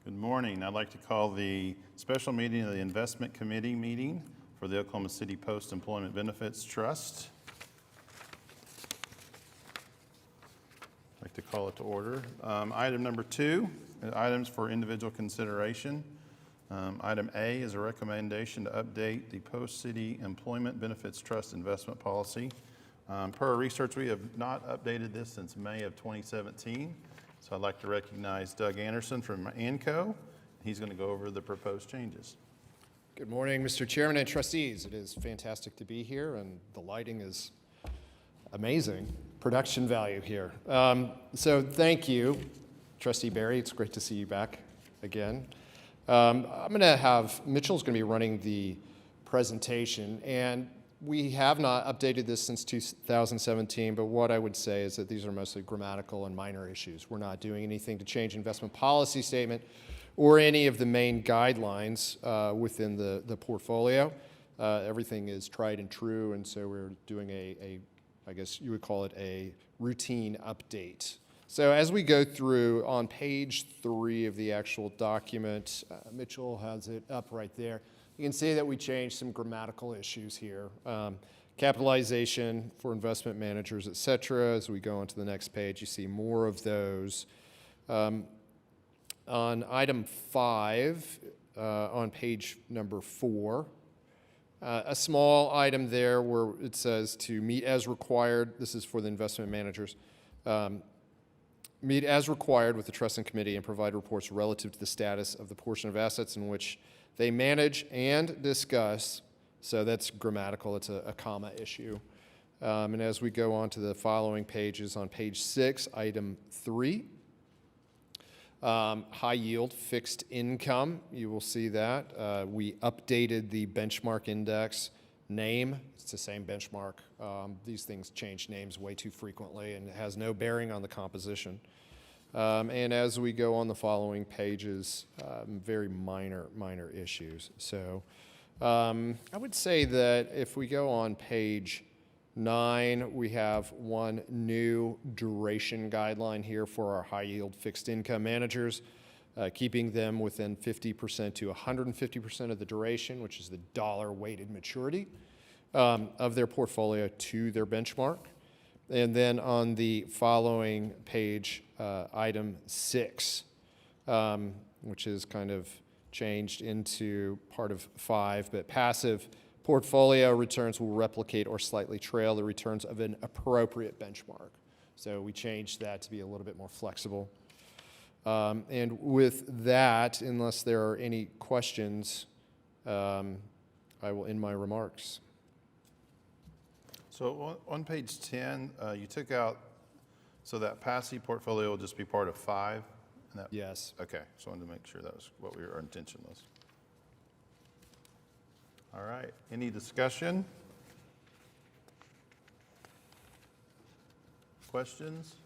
Good morning. I'd like to call the special meeting of the Investment Committee meeting for the Oklahoma City Post-Employment Benefits Trust. I'd like to call it to order. Item number 2, items for individual consideration. Item A is a recommendation to update the Post-City Employment Benefits Trust investment policy. Per our research, we have not updated this since May of 2017. So I'd like to recognize Doug Anderson from ANCO. He's going to go over the proposed changes. Good morning, Mr. Chairman and trustees. It is fantastic to be here, and the lighting is amazing. Production value here. So thank you, Trustee Barry. It's great to see you back again. I'm going to have Mitchell's going to be running the presentation, and we have not updated this since 2017, but what I would say is that these are mostly grammatical and minor issues. We're not doing anything to change investment policy statement or any of the main guidelines within the portfolio. Everything is tried and true, and so we're doing I guess you would call it a routine update. So as we go through on page 3 of the actual document, Mitchell has it up right there. You can see that we changed some grammatical issues here. Capitalization for investment managers, et cetera. As we go on to the next page, you see more of those. On item 5, on page number 4, a small item there where it says to meet as required. This is for the investment managers. Meet as required with the trust and committee and provide reports relative to the status of the portion of assets in which they manage and discuss. So that's grammatical. It's a comma issue. And as we go on to the following pages, on page 6, item 3, high yield fixed income, you will see that. We updated the benchmark index name. It's the same benchmark. These things change names way too frequently, and it has no bearing on the composition. And as we go on the following pages, very minor issues. So I would say that if we go on page 9, we have one new duration guideline here for our high yield fixed income managers, keeping them within 50% to 150% of the duration, which is the dollar weighted maturity of their portfolio to their benchmark. And then on the following page, item 6, which is kind of changed into part of 5, but passive portfolio returns will replicate or slightly trail the returns of an appropriate benchmark. So we changed that to be a little bit more flexible. And with that, unless there are any questions, I will end my remarks. So on page 10, you took out, so that passive portfolio will just be part of 5? And that, Yes. okay, so I wanted to make sure that was what our intention was. All right, any discussion? Questions?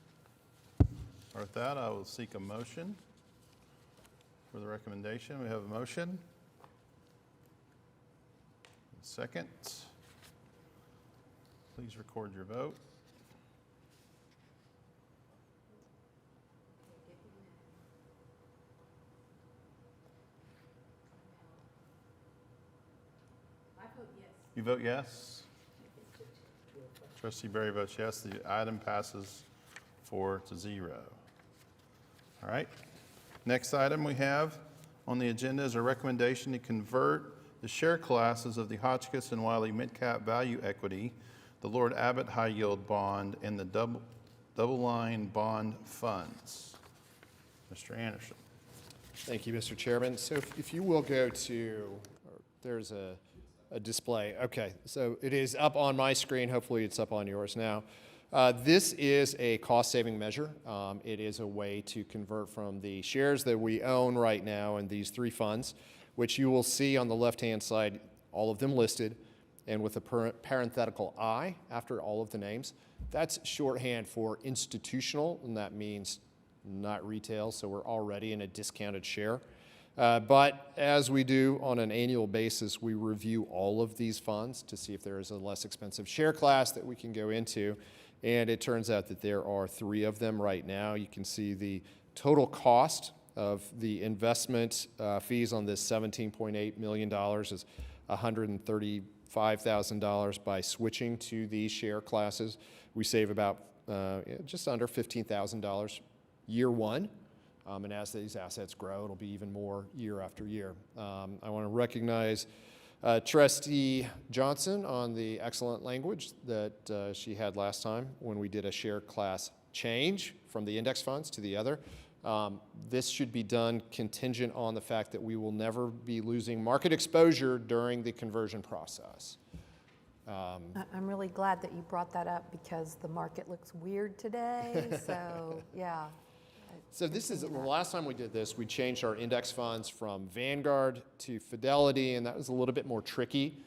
Or with that, I will seek a motion for the recommendation. We have a motion. Second. Please record your vote. I vote yes. You vote yes? Trustee Barry votes yes. The item passes 4-0. All right. Next item we have on the agenda is a recommendation to convert the share classes of the Hotchkiss and Wiley Midcap Value Equity, the Lord Abbett High Yield Bond, and the Double Line Bond Funds. Mr. Anderson. Thank you, Mr. Chairman. So if you will go to, there's a display. Okay, so it is up on my screen. Hopefully it's up on yours now. This is a cost-saving measure. It is a way to convert from the shares that we own right now in these 3 funds, which you will see on the left-hand side, all of them listed, and with a parenthetical I after all of the names. That's shorthand for institutional, and that means not retail, so we're already in a discounted share. But as we do on an annual basis, we review all of these funds to see if there is a less expensive share class that we can go into. And it turns out that there are 3 of them right now. You can see the total cost of the investment fees on this $17.8 million is $135,000 by switching to these share classes. We save about just under $15,000 year one. And as these assets grow, it'll be even more year after year. I want to recognize Trustee Johnson on the excellent language that she had last time when we did a share class change from the index funds to the other. This should be done contingent on the fact that we will never be losing market exposure during the conversion process. I'm really glad that you brought that up because the market looks weird today, so, yeah. So this is, the last time we did this, we changed our index funds from Vanguard to Fidelity, and that was a little bit more tricky.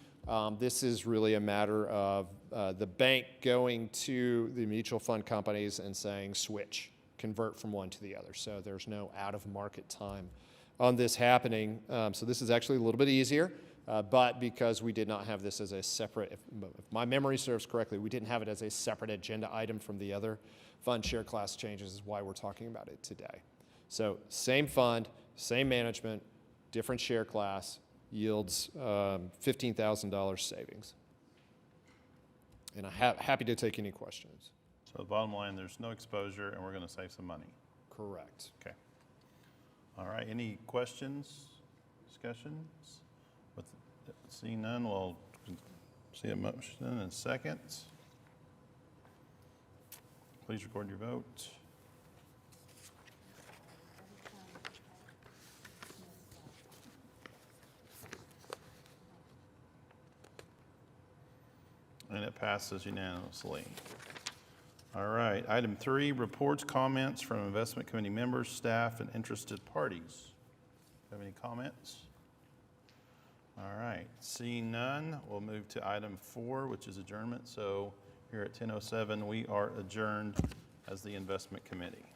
This is really a matter of the bank going to the mutual fund companies and saying switch, convert from one to the other. So there's no out-of-market time on this happening. So this is actually a little bit easier, but because we did not have this as a separate, if my memory serves correctly, we didn't have it as a separate agenda item from the other fund share class changes is why we're talking about it today. So same fund, same management, different share class, yields $15,000 savings. And I'm happy to take any questions. So the bottom line, there's no exposure, and we're going to save some money. Correct. Okay. All right, any questions, discussions? Seeing none, we'll see a motion in a second. Please record your vote. And it passes unanimously. All right, item 3, reports, comments from investment committee members, staff, and interested parties. Have any comments? All right, seeing none, we'll move to item 4, which is adjournment. So here at 10:07, we are adjourned as the investment committee.